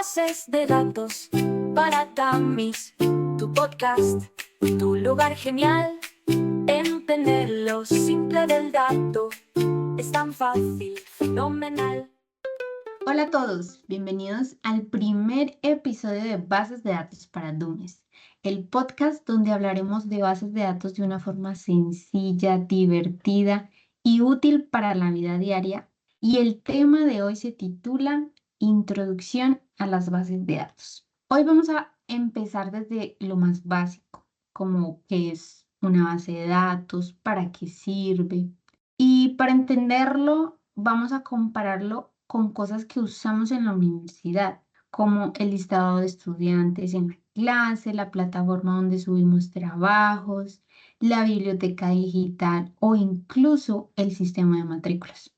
Bases de datos para Dummies, tu podcast, tu lugar genial. Entender lo simple del dato es tan fácil, fenomenal. Hola a todos, bienvenidos al primer episodio de Bases de Datos para Dummies, el podcast donde hablaremos de bases de datos de una forma sencilla, divertida y útil para la vida diaria. Y el tema de hoy se titula Introducción a las bases de datos. Hoy vamos a empezar desde lo más básico, como qué es una base de datos, para qué sirve. Y para entenderlo, vamos a compararlo con cosas que usamos en la universidad, como el listado de estudiantes en la clase, la plataforma donde subimos trabajos, la biblioteca digital o incluso el sistema de matrículas.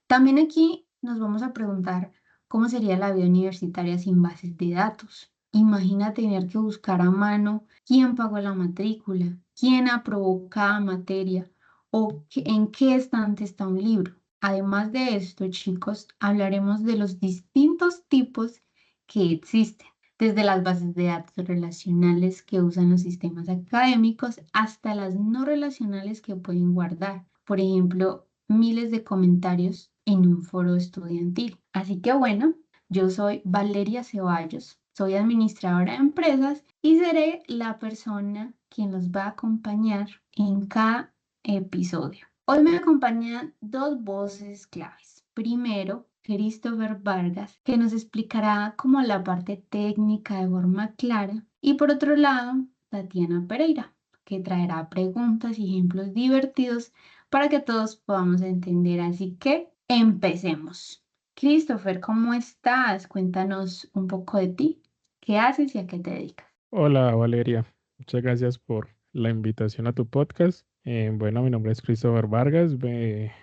También aquí nos vamos a preguntar cómo sería la vida universitaria sin bases de datos. Imagina tener que buscar a mano quién pagó la matrícula, quién aprobó cada materia o en qué estante está un libro. Además de esto, chicos, hablaremos de los distintos tipos que existen, desde las bases de datos relacionales que usan los sistemas académicos hasta las no relacionales que pueden guardar. Por ejemplo, miles de comentarios en un foro estudiantil. Así que bueno, yo soy Valeria Ceballos, soy administradora de empresas y seré la persona quien los va a acompañar en cada episodio. Hoy me acompañan dos voces claves. Primero, Christopher Vargas, que nos explicará como la parte técnica de forma clara. Y por otro lado, Tatiana Pereira, que traerá preguntas y ejemplos divertidos para que todos podamos entender. Así que empecemos. Christopher, ¿cómo estás? Cuéntanos un poco de ti. ¿Qué haces y a qué te dedicas? Hola Valeria, muchas gracias por la invitación a tu podcast. Bueno, mi nombre es Christopher Vargas,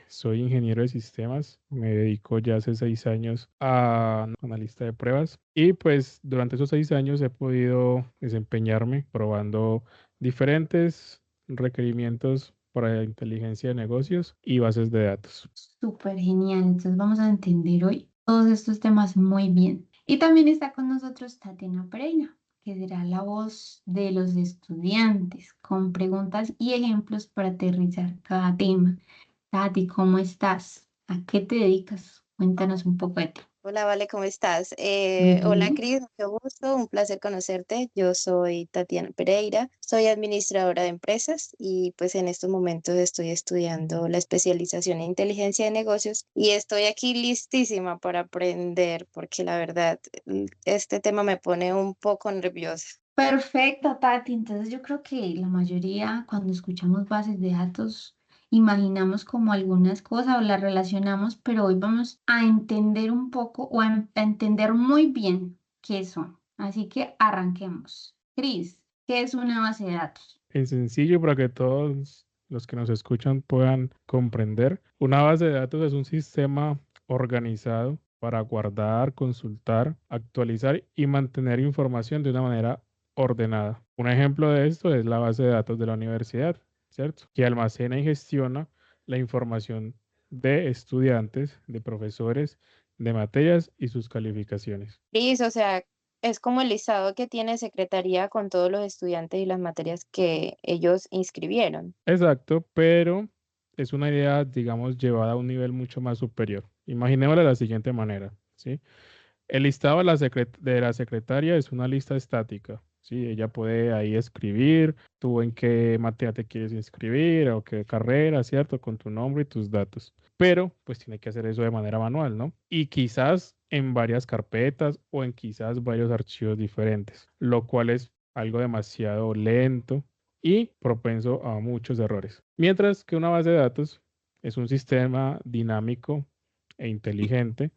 soy ingeniero de sistemas, me dedico ya hace 6 años a analista de pruebas y pues durante esos 6 años he podido desempeñarme probando diferentes requerimientos para inteligencia de negocios y bases de datos. Súper genial. Entonces vamos a entender hoy todos estos temas muy bien. Y también está con nosotros Tatiana Pereira, que será la voz de los estudiantes, con preguntas y ejemplos para aterrizar cada tema. Tati, ¿cómo estás? ¿A qué te dedicas? Cuéntanos un poco de ti. Hola, Vale, ¿cómo estás? Hola, Bien. Cris, mucho gusto, un placer conocerte. Yo soy Tatiana Pereira, soy administradora de empresas y pues en estos momentos estoy estudiando la especialización en inteligencia de negocios y estoy aquí listísima para aprender porque la verdad este tema me pone un poco nerviosa. Perfecto, Tati. Entonces yo creo que la mayoría cuando escuchamos bases de datos imaginamos como algunas cosas o las relacionamos, pero hoy vamos a entender un poco o a entender muy bien qué son. Así que arranquemos. Cris, ¿qué es una base de datos? En sencillo, para que todos los que nos escuchan puedan comprender, una base de datos es un sistema organizado para guardar, consultar, actualizar y mantener información de una manera ordenada. Un ejemplo de esto es la base de datos de la universidad, ¿cierto? Que almacena y gestiona la información de estudiantes, de profesores, de materias y sus calificaciones. Cris, o sea, es como el listado que tiene Secretaría con todos los estudiantes y las materias que ellos inscribieron. Exacto, pero es una idea, digamos, llevada a un nivel mucho más superior. Imaginémosla de la siguiente manera, ¿sí? El listado de de la secretaria es una lista estática, ¿sí? Ella puede ahí escribir, tú en qué materia te quieres inscribir o qué carrera, ¿cierto? Con tu nombre y tus datos. Pero, pues tiene que hacer eso de manera manual, ¿no? Y quizás en varias carpetas o en quizás varios archivos diferentes, lo cual es algo demasiado lento y propenso a muchos errores. Mientras que una base de datos es un sistema dinámico e inteligente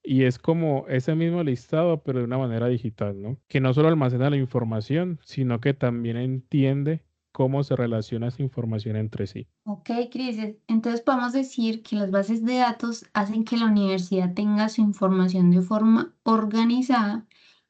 y es como ese mismo listado, pero de una manera digital, ¿no? Que no solo almacena la información, sino que también entiende cómo se relaciona esa información entre sí. Ok, Cris, entonces podemos decir que las bases de datos hacen que la universidad tenga su información de forma organizada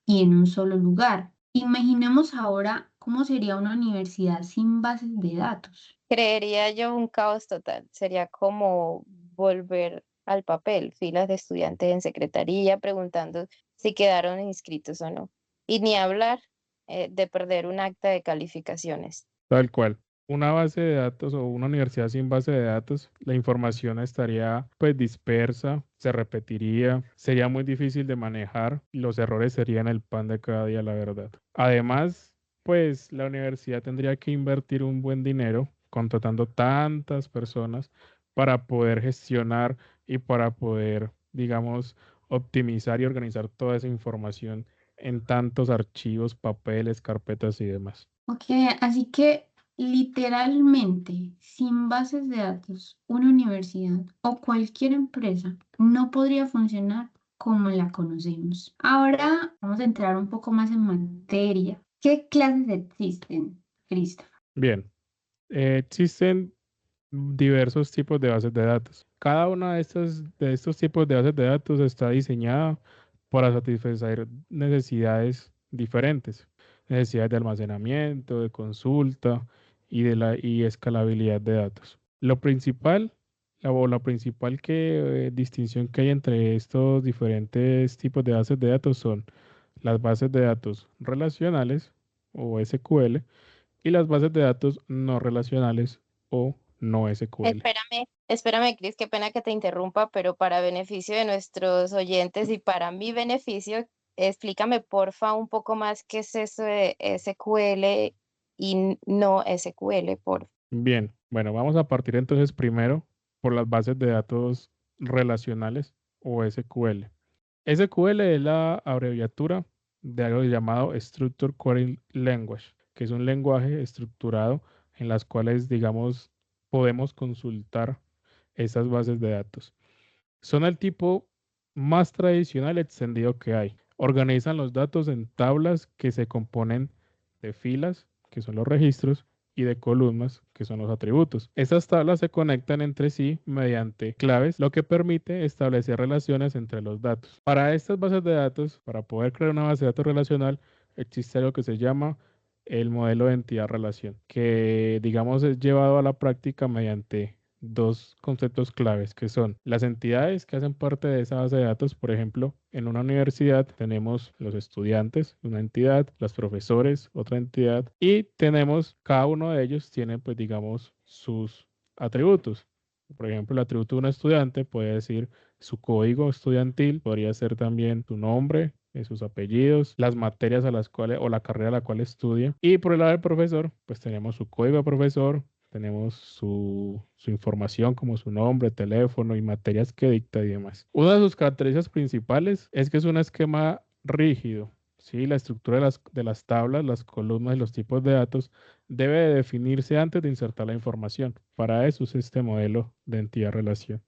y en un solo lugar. Imaginemos ahora cómo sería una universidad sin bases de datos. Creería yo un caos total. Sería como volver al papel, filas de estudiantes en secretaría preguntando si quedaron inscritos o no. Y ni hablar de perder un acta de calificaciones. Tal cual. Una base de datos o una universidad sin base de datos, la información estaría pues dispersa, se repetiría, sería muy difícil de manejar y los errores serían el pan de cada día, la verdad. Además, pues la universidad tendría que invertir un buen dinero contratando tantas personas para poder gestionar y para poder, digamos, optimizar y organizar toda esa información en tantos archivos, papeles, carpetas y demás. Ok, así que literalmente, sin bases de datos, una universidad o cualquier empresa no podría funcionar como la conocemos. Ahora vamos a entrar un poco más en materia. ¿Qué clases existen, Christopher? Bien, existen diversos tipos de bases de datos. Cada una de estos tipos de bases de datos está diseñada para satisfacer necesidades diferentes, necesidades de almacenamiento, de consulta y escalabilidad de datos. Lo principal, la principal distinción que hay entre estos diferentes tipos de bases de datos son las bases de datos relacionales o SQL y las bases de datos no relacionales o no SQL. Espérame, Cris, qué pena que te interrumpa, pero para beneficio de nuestros oyentes y para mi beneficio, explícame porfa un poco más qué es eso de SQL y no SQL, por. Bien, bueno, vamos a partir entonces primero por las bases de datos relacionales o SQL. SQL es la abreviatura de algo llamado Structured Query Language, que es un lenguaje estructurado en las cuales, digamos, podemos consultar esas bases de datos. Son el tipo más tradicional extendido que hay. Organizan los datos en tablas que se componen de filas, que son los registros, y de columnas, que son los atributos. Estas tablas se conectan entre sí mediante claves, lo que permite establecer relaciones entre los datos. Para estas bases de datos, para poder crear una base de datos relacional, existe algo que se llama el modelo de entidad-relación, que digamos es llevado a la práctica mediante dos conceptos claves, que son las entidades que hacen parte de esa base de datos. Por ejemplo, en una universidad tenemos los estudiantes, una entidad, los profesores, otra entidad, y tenemos, cada uno de ellos tiene, pues digamos, sus atributos. Por ejemplo, el atributo de un estudiante puede decir su código estudiantil, podría ser también su nombre, sus apellidos, las materias a las cuales o la carrera a la cual estudia. Y por el lado del profesor, pues tenemos su código de profesor, tenemos su información como su nombre, teléfono y materias que dicta y demás. Una de sus características principales es que es un esquema rígido. ¿Sí? La estructura de las tablas, las columnas y los tipos de datos debe de definirse antes de insertar la información. Para eso es este modelo de entidad-relación.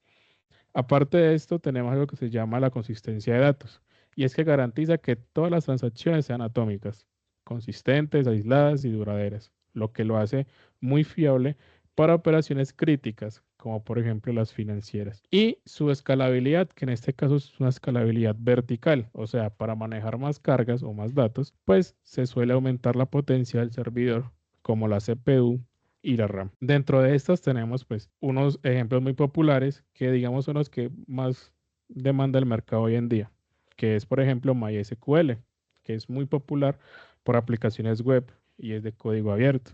Aparte de esto, tenemos algo que se llama la consistencia de datos, y es que garantiza que todas las transacciones sean atómicas, consistentes, aisladas y duraderas, lo que lo hace muy fiable para operaciones críticas, como por ejemplo las financieras. Y su escalabilidad, que en este caso es una escalabilidad vertical, o sea, para manejar más cargas o más datos, pues se suele aumentar la potencia del servidor, como la CPU y la RAM. Dentro de estas tenemos pues unos ejemplos muy populares que digamos son los que más demanda el mercado hoy en día, que es por ejemplo MySQL, que es muy popular por aplicaciones web y es de código abierto.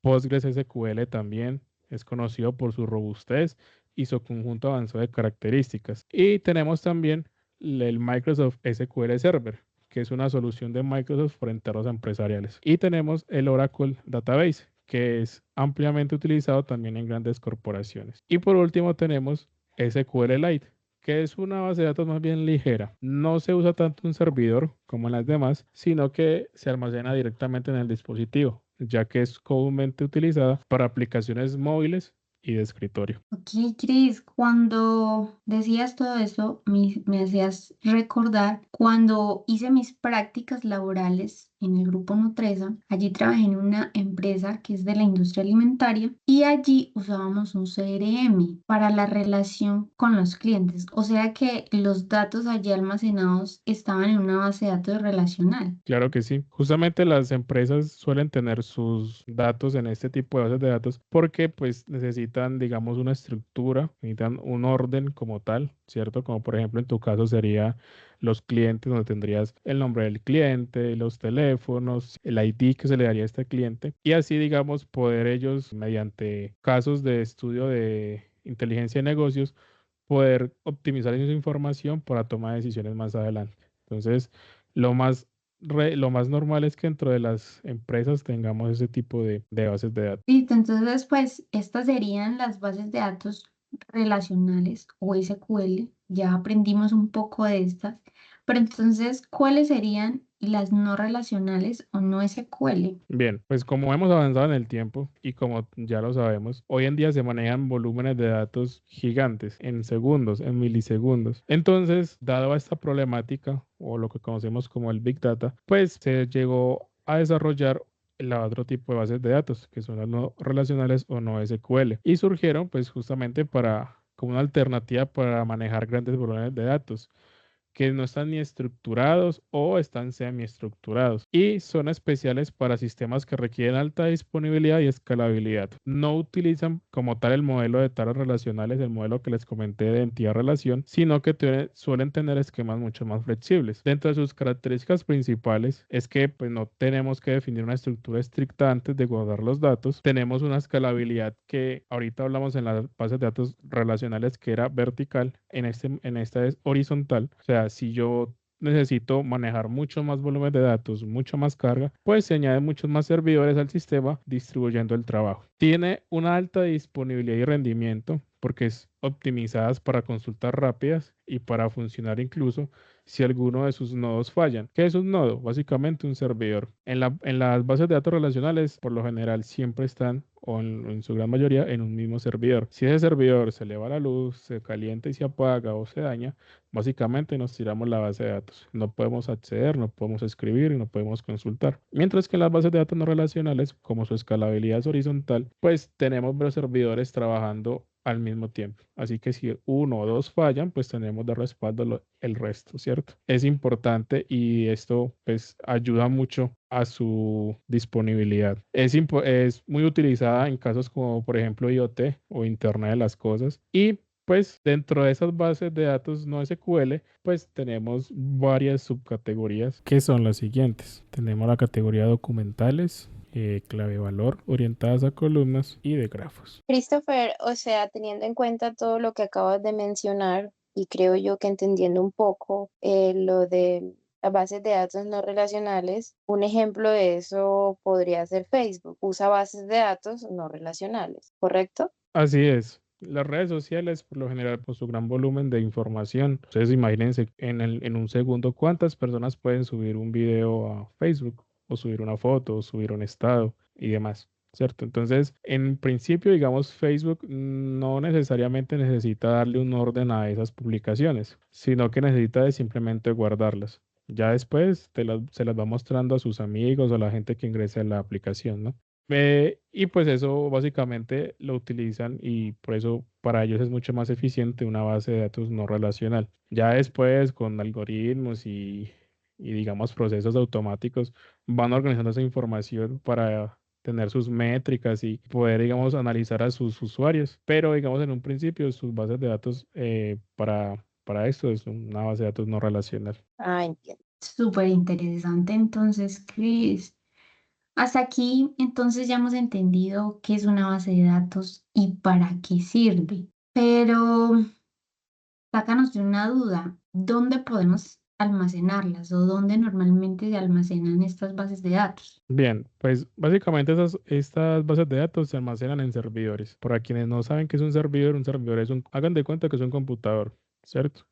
PostgreSQL también es conocido por su robustez y su conjunto avanzado de características. Y tenemos también el Microsoft SQL Server, que es una solución de Microsoft para entornos empresariales. Y tenemos el Oracle Database, que es ampliamente utilizado también en grandes corporaciones. Y por último tenemos SQLite, que es una base de datos más bien ligera. No se usa tanto un servidor como en las demás, sino que se almacena directamente en el dispositivo, ya que es comúnmente utilizada para aplicaciones móviles y de escritorio. Ok, Cris, cuando decías todo eso, me hacías recordar cuando hice mis prácticas laborales en el grupo Nutresa. Allí trabajé en una empresa que es de la industria alimentaria y allí usábamos un CRM para la relación con los clientes. O sea que los datos allí almacenados estaban en una base de datos relacional. Claro que sí. Justamente las empresas suelen tener sus datos en este tipo de bases de datos porque pues necesitan, digamos, una estructura, necesitan un orden como tal, ¿cierto? Como por ejemplo en tu caso sería los clientes, donde tendrías el nombre del cliente, los teléfonos, el ID que se le daría a este cliente, y así, digamos, poder ellos, mediante casos de estudio de inteligencia de negocios, poder optimizar esa información para tomar decisiones más adelante. Entonces, lo más, lo más normal es que dentro de las empresas tengamos ese tipo de bases de datos. Listo, entonces pues estas serían las bases de datos relacionales o SQL. Ya aprendimos un poco de estas, pero entonces, ¿cuáles serían las no relacionales o no SQL? Bien, pues como hemos avanzado en el tiempo y como ya lo sabemos, hoy en día se manejan volúmenes de datos gigantes en segundos, en milisegundos. Entonces, dado a esta problemática o lo que conocemos como el Big Data, pues se llegó a desarrollar el otro tipo de bases de datos, que son las no relacionales o no SQL. Y surgieron pues justamente para como una alternativa para manejar grandes volúmenes de datos que no están ni estructurados o están semiestructurados y son especiales para sistemas que requieren alta disponibilidad y escalabilidad. No utilizan como tal el modelo de tablas relacionales, el modelo que les comenté de entidad-relación, sino que suelen tener esquemas mucho más flexibles. Dentro de sus características principales es que pues, no tenemos que definir una estructura estricta antes de guardar los datos. Tenemos una escalabilidad que ahorita hablamos en las bases de datos relacionales que era vertical, en esta es horizontal. O sea, si yo necesito manejar mucho más volumen de datos, mucho más carga, pues se añaden muchos más servidores al sistema distribuyendo el trabajo. Tiene una alta disponibilidad y rendimiento porque es optimizadas para consultas rápidas y para funcionar incluso si alguno de sus nodos fallan. ¿Qué es un nodo? Básicamente un servidor. En las bases de datos relacionales, por lo general, siempre están, o en su gran mayoría, en un mismo servidor. Si ese servidor se le va la luz, se calienta y se apaga o se daña, básicamente nos tiramos la base de datos. No podemos acceder, no podemos escribir y no podemos consultar. Mientras que en las bases de datos no relacionales, como su escalabilidad es horizontal, pues tenemos varios servidores trabajando al mismo tiempo. Así que si uno o dos fallan, pues tenemos de respaldo el resto, ¿cierto? Es importante y esto pues ayuda mucho a su disponibilidad. Es muy utilizada en casos como por ejemplo IoT o Internet de las Cosas y pues dentro de esas bases de datos no SQL, pues tenemos varias subcategorías que son las siguientes. Tenemos la categoría documentales, clave valor, orientadas a columnas y de grafos. Christopher, o sea, teniendo en cuenta todo lo que acabas de mencionar, y creo yo que entendiendo un poco lo de las bases de datos no relacionales, un ejemplo de eso podría ser Facebook. Usa bases de datos no relacionales, ¿correcto? Así es. Las redes sociales, por lo general, por su gran volumen de información, ustedes imagínense en un segundo cuántas personas pueden subir un video a Facebook, o subir una foto, o subir un estado y demás, ¿cierto? Entonces, en principio, digamos, Facebook no necesariamente necesita darle un orden a esas publicaciones, sino que necesita de simplemente guardarlas. Ya después se las va mostrando a sus amigos o a la gente que ingrese a la aplicación, ¿no? Y pues eso básicamente lo utilizan y por eso para ellos es mucho más eficiente una base de datos no relacional. Ya después con algoritmos y digamos procesos automáticos van organizando esa información para tener sus métricas y poder digamos analizar a sus usuarios. Pero digamos en un principio sus bases de datos para esto es una base de datos no relacional. Ah, entiendo. Súper interesante entonces, Chris. Hasta aquí, entonces ya hemos entendido qué es una base de datos y para qué sirve. Pero sácanos de una duda, ¿dónde podemos almacenarlas o dónde normalmente se almacenan estas bases de datos? Bien, pues básicamente estas bases de datos se almacenan en servidores. Para quienes no saben qué es un servidor es hagan de cuenta que es un computador, ¿cierto?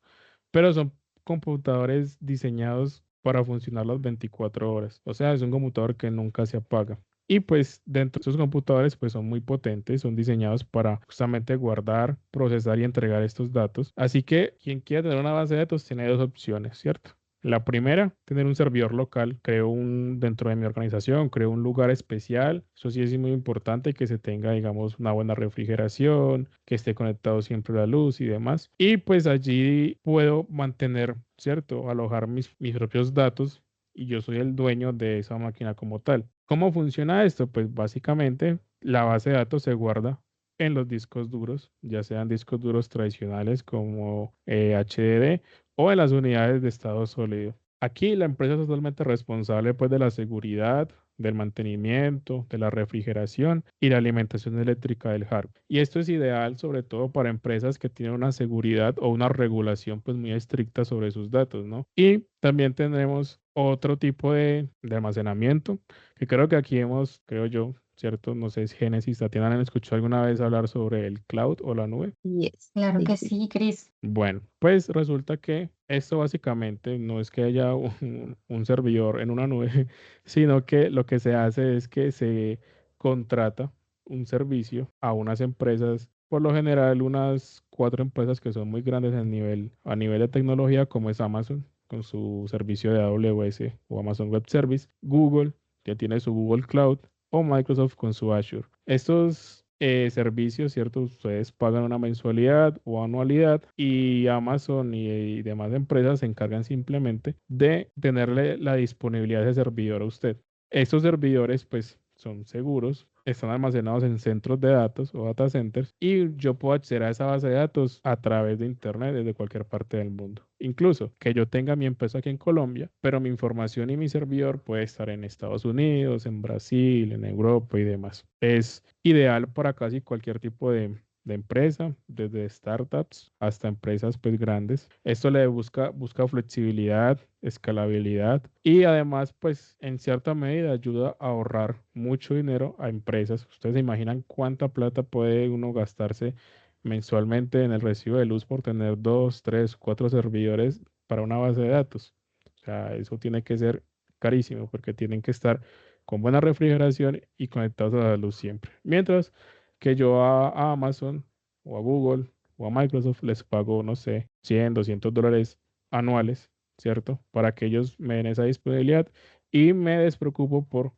Pero son computadores diseñados para funcionar las 24 horas. O sea, es un computador que nunca se apaga. Y pues dentro de esos computadores pues son muy potentes, son diseñados para justamente guardar, procesar y entregar estos datos. Así que quien quiera tener una base de datos tiene dos opciones, ¿cierto? La primera, tener un servidor local. Dentro de mi organización, creo un lugar especial. Eso sí es muy importante que se tenga, digamos, una buena refrigeración, que esté conectado siempre la luz y demás. Y pues allí puedo mantener, ¿cierto? Alojar mis propios datos y yo soy el dueño de esa máquina como tal. ¿Cómo funciona esto? Pues básicamente la base de datos se guarda en los discos duros, ya sean discos duros tradicionales como HDD o en las unidades de estado sólido. Aquí la empresa es totalmente responsable pues de la seguridad, del mantenimiento, de la refrigeración y la alimentación eléctrica del hardware. Y esto es ideal sobre todo para empresas que tienen una seguridad o una regulación pues muy estricta sobre sus datos, ¿no? Y también tenemos otro tipo de almacenamiento, que creo que aquí creo yo, ¿cierto? No sé si Génesis, Tatiana, ¿han escuchado alguna vez hablar sobre el cloud o la nube? Yes, Claro sí, que sí. sí, Cris. Bueno, pues resulta que esto básicamente no es que haya un servidor en una nube, sino que lo que se hace es que se contrata un servicio a unas empresas, por lo general unas 4 empresas que son muy grandes a nivel de tecnología, como es Amazon con su servicio de AWS o Amazon Web Service, Google, que tiene su Google Cloud, o Microsoft con su Azure. Estos servicios, ¿cierto? Ustedes pagan una mensualidad o anualidad y Amazon y demás empresas se encargan simplemente de tenerle la disponibilidad de ese servidor a usted. Estos servidores, pues, son seguros, están almacenados en centros de datos o data centers y yo puedo acceder a esa base de datos a través de Internet desde cualquier parte del mundo. Incluso que yo tenga mi empresa aquí en Colombia, pero mi información y mi servidor puede estar en Estados Unidos, en Brasil, en Europa y demás. Es ideal para casi cualquier tipo de empresa, desde startups hasta empresas pues grandes. Esto le busca flexibilidad, escalabilidad y además pues en cierta medida ayuda a ahorrar mucho dinero a empresas. Ustedes se imaginan cuánta plata puede uno gastarse mensualmente en el recibo de luz por tener 2, 3, 4 servidores para una base de datos. O sea, eso tiene que ser carísimo porque tienen que estar con buena refrigeración y conectados a la luz siempre. Mientras que yo a Amazon o a Google o a Microsoft les pago, no sé, $100, $200 anuales, ¿cierto? Para que ellos me den esa disponibilidad y me despreocupo por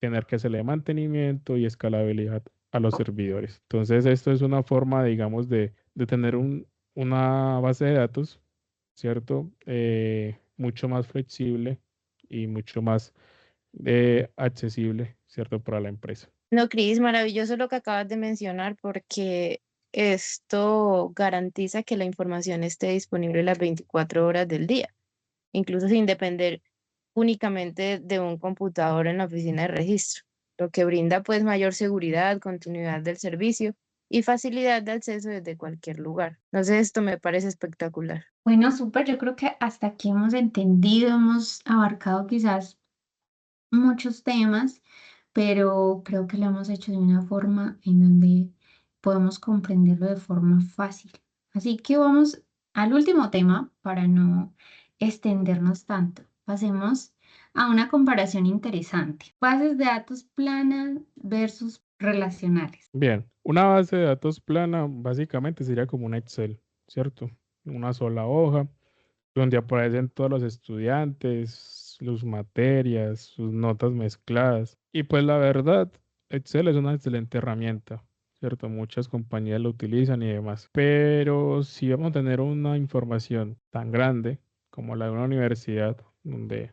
tener que hacerle mantenimiento y escalabilidad a los servidores. Entonces, esto es una forma, digamos, de tener una base de datos, ¿cierto? Mucho más flexible y mucho más accesible, ¿cierto? Para la empresa. No, Cris, maravilloso lo que acabas de mencionar porque esto garantiza que la información esté disponible las 24 horas del día, incluso sin depender únicamente de un computador en la oficina de registro, lo que brinda pues mayor seguridad, continuidad del servicio y facilidad de acceso desde cualquier lugar. Entonces esto me parece espectacular. Bueno, súper, yo creo que hasta aquí hemos entendido, hemos abarcado quizás muchos temas, pero creo que lo hemos hecho de una forma en donde podemos comprenderlo de forma fácil. Así que vamos al último tema para no extendernos tanto. Pasemos a una comparación interesante. Bases de datos planas versus relacionales. Bien, una base de datos plana básicamente sería como un Excel, ¿cierto? Una sola hoja donde aparecen todos los estudiantes, sus materias, sus notas mezcladas. Y pues la verdad, Excel es una excelente herramienta, ¿cierto? Muchas compañías lo utilizan y demás. Pero si vamos a tener una información tan grande como la de una universidad, donde,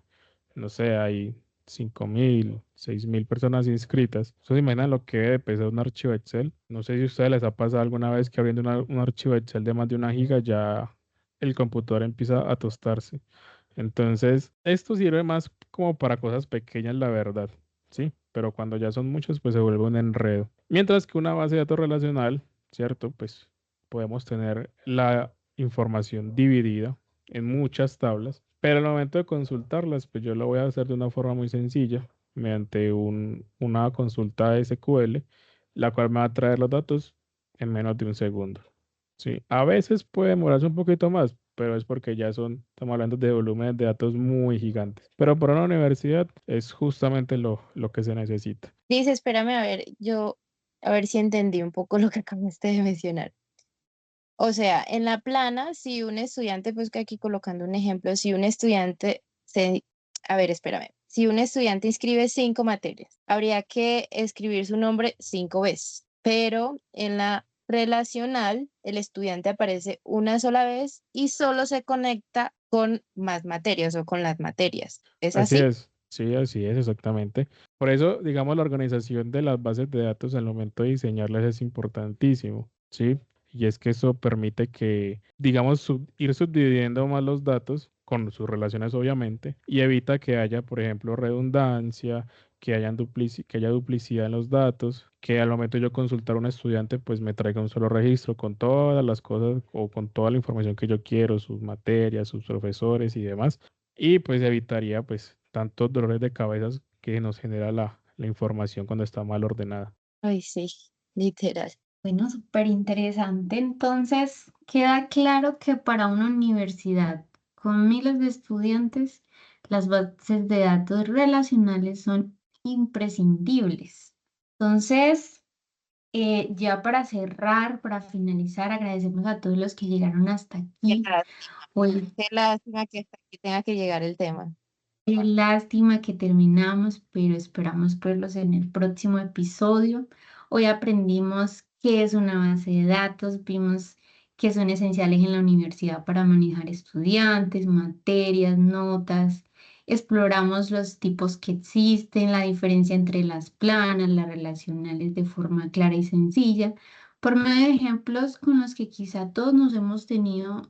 no sé, hay 5.000, 6.000 personas inscritas. ¿Ustedes se imaginan lo que debe pesar un archivo Excel? No sé si a ustedes les ha pasado alguna vez que abriendo un archivo Excel de más de 1 giga ya el computador empieza a tostarse. Entonces, esto sirve más como para cosas pequeñas, la verdad, ¿sí? Pero cuando ya son muchos, pues se vuelve un enredo. Mientras que una base de datos relacional, ¿cierto? Pues podemos tener la información dividida en muchas tablas, pero al momento de consultarlas, pues yo lo voy a hacer de una forma muy sencilla, mediante una consulta SQL, la cual me va a traer los datos en menos de un segundo. Sí, a veces puede demorarse un poquito más, pero es porque estamos hablando de volúmenes de datos muy gigantes. Pero para una universidad es justamente lo que se necesita. Dice, espérame a ver, a ver si entendí un poco lo que acabaste de mencionar. O sea, en la plana, si un estudiante, pues que aquí colocando un ejemplo, si un estudiante a ver, espérame, si un estudiante inscribe 5 materias, habría que escribir su nombre 5 veces, pero en la relacional, el estudiante aparece una sola vez y solo se conecta con más materias o con las materias. ¿Es Así así? es, sí, así es, exactamente. Por eso, digamos, la organización de las bases de datos al momento de diseñarlas es importantísimo, ¿sí? y es que eso permite que, digamos, ir subdividiendo más los datos con sus relaciones obviamente, y evita que haya, por ejemplo, redundancia, que que haya duplicidad en los datos, que al momento de yo consultar a un estudiante, pues me traiga un solo registro con todas las cosas o con toda la información que yo quiero, sus materias, sus profesores y demás. Y pues evitaría pues tantos dolores de cabeza que nos genera la información cuando está mal ordenada. Ay, sí, literal. Bueno, súper interesante. Entonces, queda claro que para una universidad con miles de estudiantes, las bases de datos relacionales son imprescindibles. Entonces, ya para cerrar, para finalizar, agradecemos a todos los que llegaron hasta Qué aquí. lástima, Hoy, qué lástima que hasta aquí tenga que llegar el tema. qué lástima que terminamos, pero esperamos verlos en el próximo episodio. Hoy aprendimos qué es una base de datos, vimos que son esenciales en la universidad para manejar estudiantes, materias, notas. Exploramos los tipos que existen, la diferencia entre las planas, las relacionales de forma clara y sencilla, por medio de ejemplos con los que quizá todos nos hemos tenido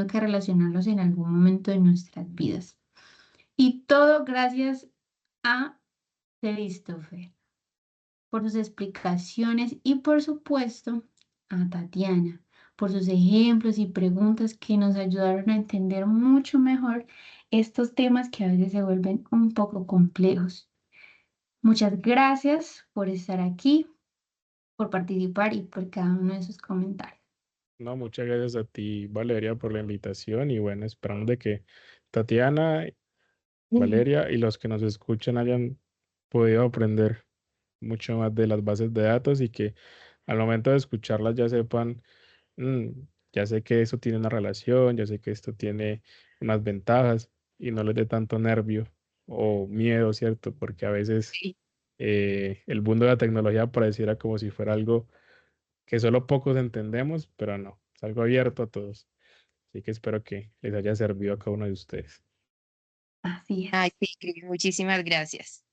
que relacionarlos en algún momento de nuestras vidas. Y todo gracias a Christopher por sus explicaciones y por supuesto a Tatiana por sus ejemplos y preguntas que nos ayudaron a entender mucho mejor estos temas que a veces se vuelven un poco complejos. Muchas gracias por estar aquí, por participar y por cada uno de sus comentarios. No, muchas gracias a ti, Valeria, por la invitación y bueno, esperamos de que Tatiana, Valeria y los que nos escuchan hayan podido aprender mucho más de las bases de datos y que al momento de escucharlas ya sepan, "Mm, ya sé que eso tiene una relación, ya sé que esto tiene unas ventajas y no les dé tanto nervio o miedo, ¿cierto? Porque a veces Sí. el mundo de la tecnología pareciera como si fuera algo que solo pocos entendemos, pero no, es algo abierto a todos. Así que espero que les haya servido a cada uno de ustedes. Así Ay, es. sí, Cris, muchísimas gracias.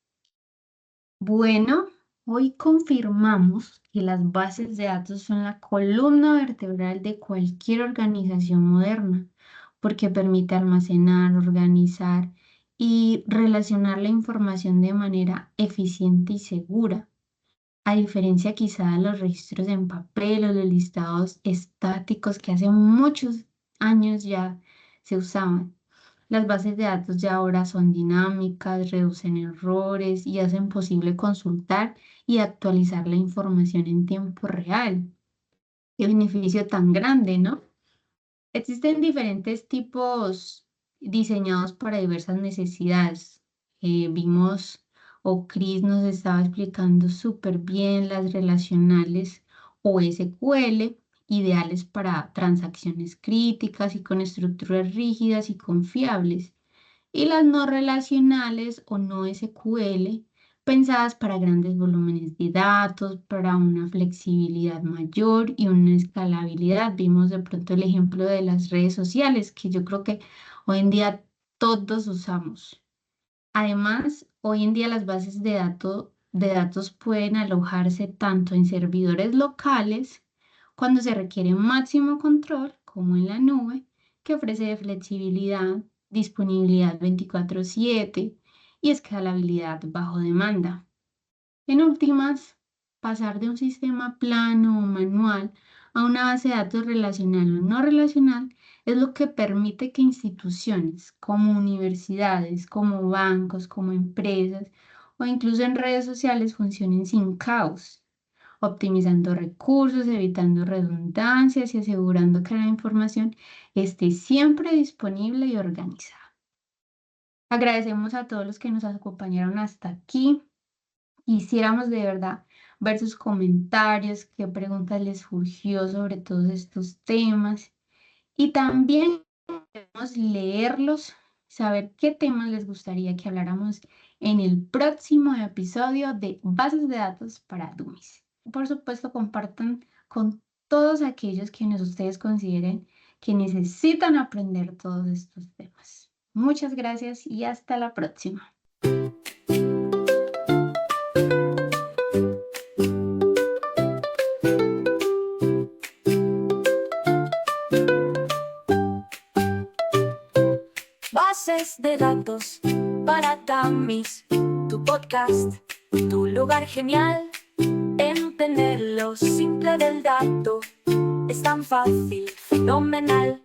Bueno, hoy confirmamos que las bases de datos son la columna vertebral de cualquier organización moderna, porque permite almacenar, organizar y relacionar la información de manera eficiente y segura, a diferencia quizá de los registros en papel o los listados estáticos que hace muchos años ya se usaban. Las bases de datos ya ahora son dinámicas, reducen errores y hacen posible consultar y actualizar la información en tiempo real. Qué beneficio tan grande, ¿no? Existen diferentes tipos diseñados para diversas necesidades. Vimos, o Chris nos estaba explicando súper bien las relacionales o SQL, ideales para transacciones críticas y con estructuras rígidas y confiables, y las no relacionales o no SQL, pensadas para grandes volúmenes de datos, para una flexibilidad mayor y una escalabilidad. Vimos de pronto el ejemplo de las redes sociales, que yo creo que hoy en día todos usamos. Además, hoy en día las bases de datos pueden alojarse tanto en servidores locales, cuando se requiere máximo control, como en la nube, que ofrece flexibilidad, disponibilidad 24/7 y escalabilidad bajo demanda. En últimas, pasar de un sistema plano o manual a una base de datos relacional o no relacional es lo que permite que instituciones como universidades, como bancos, como empresas o incluso en redes sociales funcionen sin caos, optimizando recursos, evitando redundancias y asegurando que la información esté siempre disponible y organizada. Agradecemos a todos los que nos acompañaron hasta aquí. Quisiéramos de verdad ver sus comentarios, qué preguntas les surgió sobre todos estos temas y también queremos leerlos, saber qué temas les gustaría que habláramos en el próximo episodio de Bases de Datos para Dummies. Por supuesto, compartan con todos aquellos quienes ustedes consideren que necesitan aprender todos estos temas. Muchas gracias y hasta la próxima. Bases de datos para dummies. Tu podcast, tu lugar genial. Entender lo simple del dato es tan fácil, fenomenal.